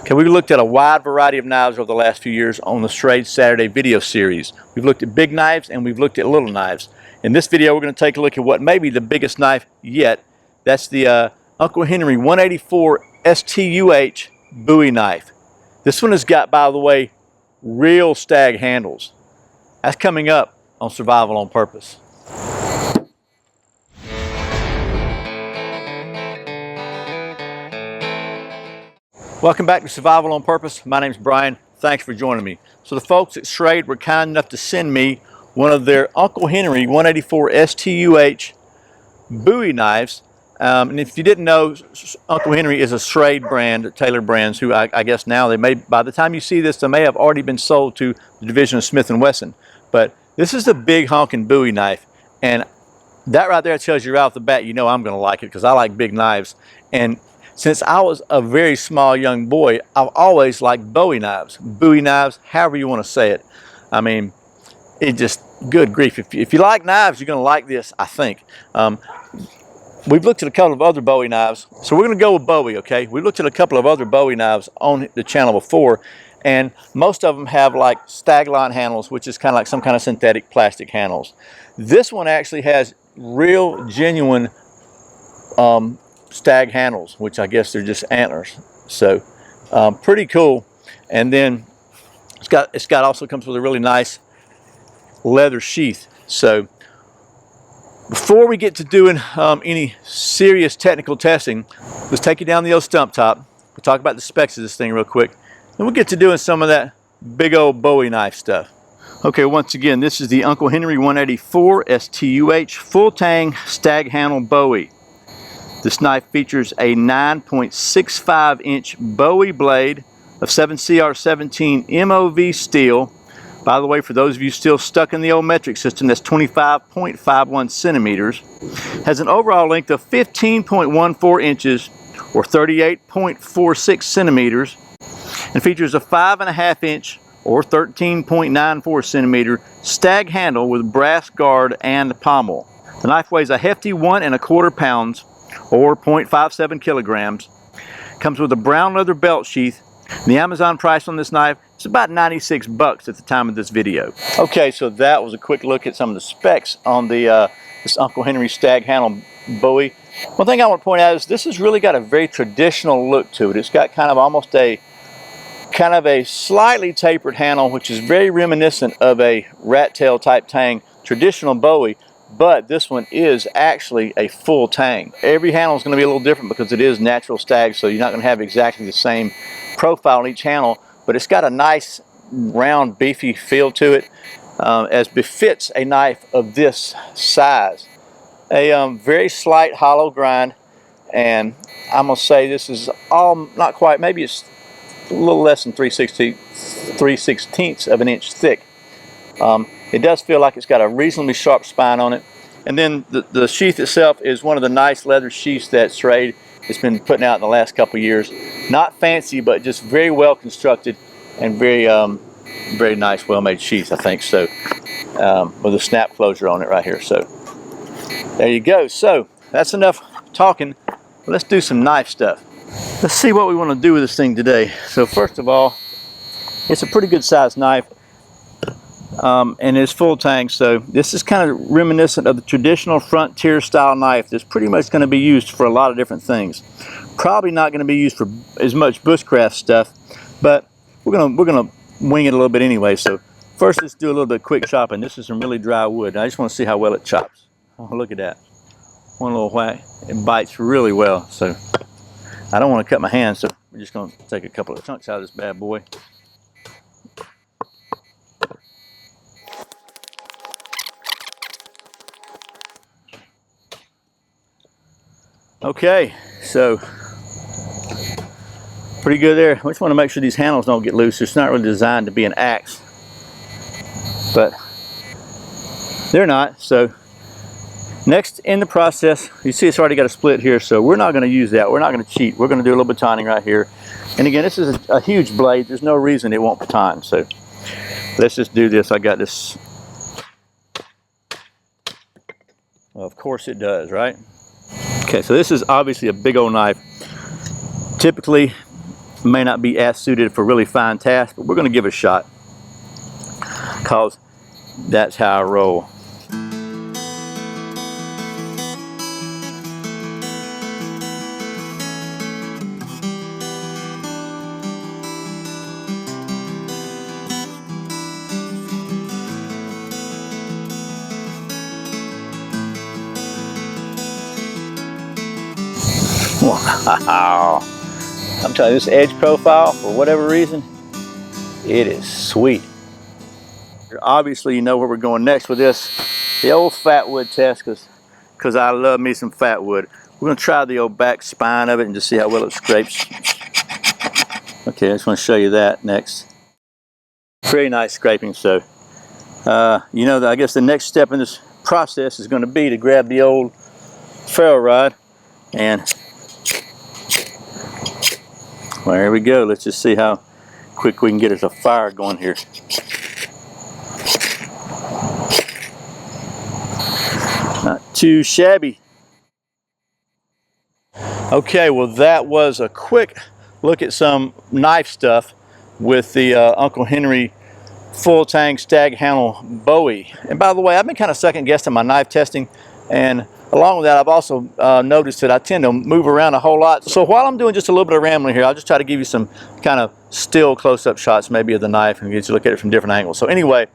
Okay, we looked at a wide variety of knives over the last few years on the Strayed Saturday video series. We've looked at big knives and we've looked at little knives. In this video, we're going to take a look at what may be the biggest knife yet. That's the Uncle Henry 184 STUH Bowie knife. This one has got, by the way, real stag handles. That's coming up on Survival on Purpose. Welcome back to Survival on Purpose. My name's Brian. Thanks for joining me. So the folks at Strayed were kind enough to send me one of their Uncle Henry 184 STUH Bowie knives. And if you didn't know, Uncle Henry is a Strayed brand, Taylor Brands, who I guess now they may, by the time you see this, they may have already been sold to the division of Smith & Wesson. But this is the big honking Bowie knife. And that right there tells you right off the bat, you know I'm going to like it because I like big knives. And since I was a very small young boy, I've always liked Bowie knives, however you want to say it. I mean, it just, good grief. If you like knives, you're going to like this, I think. We've looked at a couple of other Bowie knives, so we're going to go with Bowie, okay? We looked at a couple of other Bowie knives on the channel before, and most of them have like Stag line handles, which is kind of like some kind of synthetic plastic handles. This one actually has real, genuine stag handles, which I guess they're just antlers. So pretty cool. And then it's got also comes with a really nice leather sheath. So before we get to doing any serious technical testing, let's take you down the old stump top. We'll talk about the specs of this thing real quick. Then we'll get to doing some of that big old Bowie knife stuff. Okay, once again, this is the Uncle Henry 184 STUH full tang stag handle Bowie. This knife features a 9.65 inch Bowie blade of 7CR17 MOV steel. By the way, for those of you still stuck in the old metric system, that's 25.51 centimeters. Has an overall length of 15.14 inches or 38.46 centimeters. And features a 5.5 inch or 13.94 centimeter stag handle with brass guard and pommel. The knife weighs a hefty 1¼ pounds or 0.57 kilograms. Comes with a brown leather belt sheath. The Amazon price on this knife is about 96 bucks at the time of this video. Okay, so that was a quick look at some of the specs on the this Uncle Henry stag handle Bowie. One thing I want to point out is this has really got a very traditional look to it. It's got kind of almost a slightly tapered handle, which is very reminiscent of a rat tail type tang traditional Bowie. But this one is actually a full tang. Every handle is going to be a little different because it is natural stag, so you're not going to have exactly the same profile in each handle, but it's got a nice round beefy feel to it, as befits a knife of this size. A very slight hollow grind, and I'm going to say this is all, not quite, maybe it's a little less than 3/16 of an inch thick. It does feel like it's got a reasonably sharp spine on it. And then the sheath itself is one of the nice leather sheaths that Strayed has been putting out in the last couple of years. Not fancy, but just very well constructed and very nice, well-made sheath, I think. So with a snap closure on it right here. So there you go. So that's enough talking. Let's do some knife stuff. Let's see what we want to do with this thing today. So first of all, it's a pretty good sized knife. And it's full tang, so this is kind of reminiscent of the traditional frontier style knife that's pretty much going to be used for a lot of different things. Probably not going to be used for as much bushcraft stuff, but we're gonna wing it a little bit anyway. So first, let's do a little bit of quick chopping. This is some really dry wood. I just want to see how well it chops. Oh, look at that! One little whack. It bites really well. So I don't want to cut my hands, so we're just going to take a couple of chunks out of this bad boy. Okay, so pretty good there. I just want to make sure these handles don't get loose. It's not really designed to be an axe, but they're not. So next in the process, you see it's already got a split here, so we're not going to use that. We're not going to cheat. We're going to do a little batoning right here. And again, this is a huge blade. There's no reason it won't baton. So let's just do this. I got this. Well, of course it does, right? Okay, so this is obviously a big old knife. Typically, may not be as suited for really fine tasks, but we're going to give it a shot, because that's how I roll. Wow. I'm telling you, this edge profile, for whatever reason, it is sweet. Obviously, you know where we're going next with this. The old fat wood test, because I love me some fat wood. We're going to try the old back spine of it and just see how well it scrapes. Okay, I just want to show you that next. Very nice scraping. So, you know, I guess the next step in this process is going to be to grab the old ferro rod and, well, there we go. Let's just see how quick we can get us a fire going here. Not too shabby. Okay, well, that was a quick look at some knife stuff with the Uncle Henry full tang stag handle Bowie. And by the way, I've been kind of second guessing my knife testing, and along with that, I've also noticed that I tend to move around a whole lot. So while I'm doing just a little bit of rambling here, I'll just try to give you some kind of still close-up shots maybe of the knife and get you to look at it from different angles. So anyway,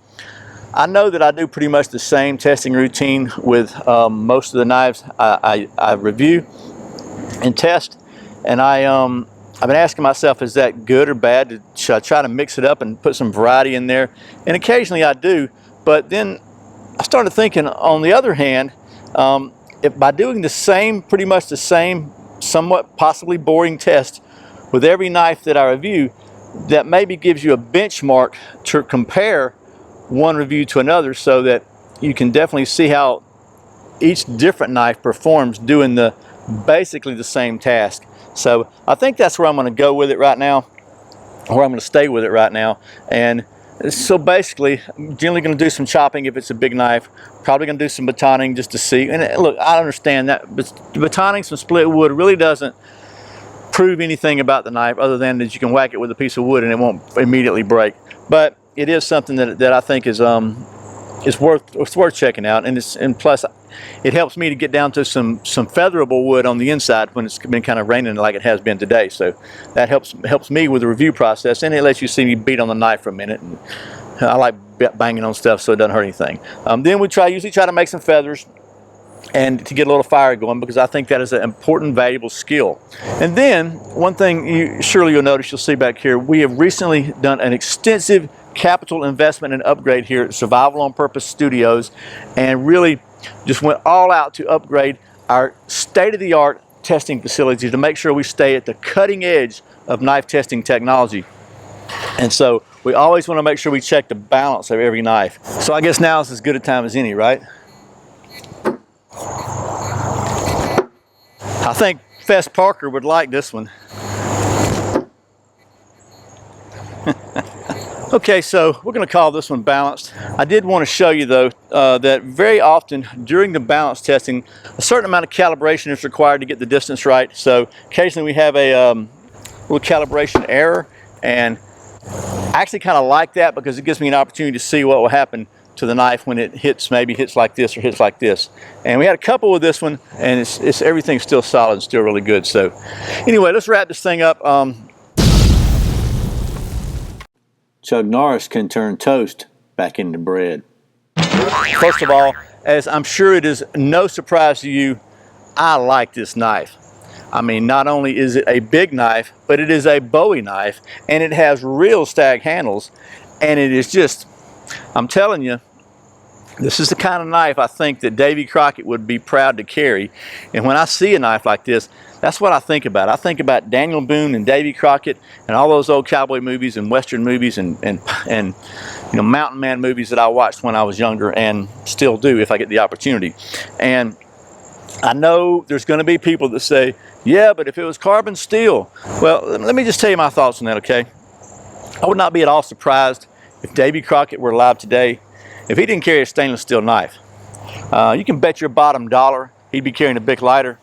I know that I do pretty much the same testing routine with most of the knives I review and test, and I've been asking myself, is that good or bad? Should I try to mix it up and put some variety in there? And occasionally I do, but then I started thinking, on the other hand, if by doing the same, pretty much the same, somewhat possibly boring test with every knife that I review, that maybe gives you a benchmark to compare one review to another, so that you can definitely see how each different knife performs doing basically the same task. So I think that's where I'm going to go with it right now, or I'm going to stay with it right now. And so basically, I'm generally going to do some chopping if it's a big knife. Probably going to do some batoning just to see. And look, I understand that, but batoning some split wood really doesn't prove anything about the knife, other than that you can whack it with a piece of wood and it won't immediately break. But it is something that I think is worth checking out, and plus it helps me to get down to some featherable wood on the inside when it's been kind of raining like it has been today. So that helps me with the review process, and it lets you see me beat on the knife for a minute. And I like banging on stuff so it doesn't hurt anything. Then we usually try to make some feathers and to get a little fire going, because I think that is an important, valuable skill. And then one thing you'll notice, you'll see back here, we have recently done an extensive capital investment and upgrade here at Survival on Purpose Studios, and really just went all out to upgrade our state-of-the-art testing facility to make sure we stay at the cutting edge of knife testing technology. And so we always want to make sure we check the balance of every knife. So I guess now is as good a time as any, right? I think Fess Parker would like this one. Okay, so we're going to call this one balanced. I did want to show you though that very often during the balance testing, a certain amount of calibration is required to get the distance right. So occasionally we have a little calibration error, and I actually kind of like that because it gives me an opportunity to see what will happen to the knife when it maybe hits like this or hits like this. And we had a couple with this one, and everything's still solid and still really good. So anyway, let's wrap this thing up. Chuck Norris can turn toast back into bread. First of all, as I'm sure it is no surprise to you, I like this knife. I mean, not only is it a big knife, but it is a Bowie knife, and it has real stag handles, and it is just, I'm telling you, this is the kind of knife I think that Davy Crockett would be proud to carry. And when I see a knife like this, that's what I think about. I think about Daniel Boone and Davy Crockett and all those old cowboy movies and western movies and you know, mountain man movies that I watched when I was younger, and still do if I get the opportunity. And I know there's going to be people that say, yeah, but if it was carbon steel. Well, let me just tell you my thoughts on that, okay? I would not be at all surprised if Davy Crockett were alive today if he didn't carry a stainless steel knife. You can bet your bottom dollar he'd be carrying a Bic lighter.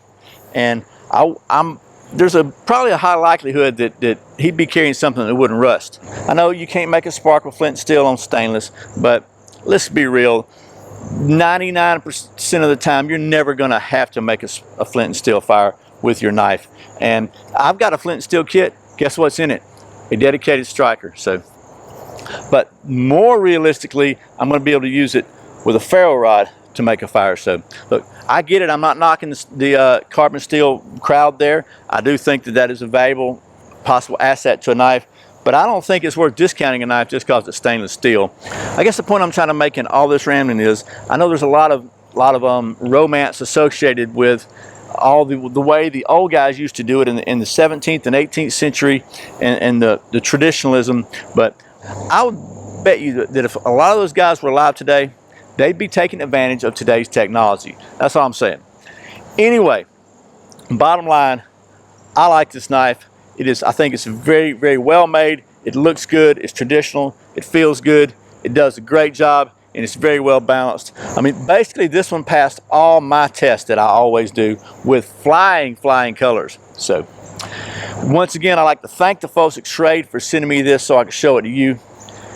And I'm there's probably a high likelihood that he'd be carrying something that wouldn't rust. I know you can't make a sparkle flint and steel on stainless, but let's be real. 99% of the time, you're never going to have to make a flint and steel fire with your knife. And I've got a flint and steel kit. Guess what's in it? A dedicated striker. So, but more realistically, I'm going to be able to use it with a ferro rod to make a fire. So, look, I get it. I'm not knocking the carbon steel crowd there. I do think that is a valuable possible asset to a knife. But I don't think it's worth discounting a knife just because it's stainless steel. I guess the point I'm trying to make in all this rambling is, I know there's a lot of romance associated with all the way the old guys used to do it in the 17th and 18th century, and the traditionalism. But I would bet you that if a lot of those guys were alive today, they'd be taking advantage of today's technology. That's all I'm saying. Anyway, bottom line, I like this knife. I think it's very, very well made. It looks good. It's traditional. It feels good. It does a great job, and it's very well balanced. I mean, basically, this one passed all my tests that I always do with flying colors. So, once again, I'd like to thank the folks at Schrade for sending me this so I could show it to you.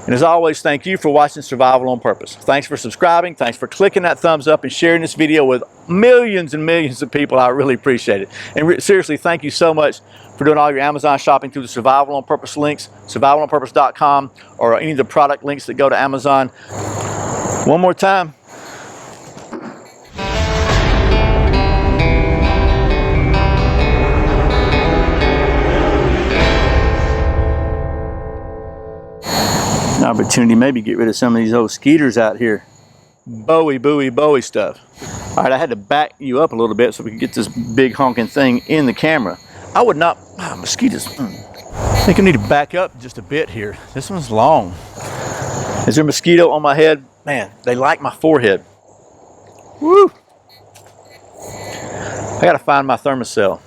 And as always, thank you for watching Survival on Purpose. Thanks for subscribing. Thanks for clicking that thumbs up and sharing this video with millions and millions of people. I really appreciate it. And seriously, thank you so much for doing all your Amazon shopping through the Survival on Purpose links, survivalonpurpose.com, or any of the product links that go to Amazon. One more time. An opportunity maybe get rid of some of these old skeeters out here. Bowie stuff. All right, I had to back you up a little bit so we could get this big honking thing in the camera. I would not, mosquitoes. I think I need to back up just a bit here. This one's long. Is there a mosquito on my head? Man, they like my forehead. Woo! I gotta find my thermocell.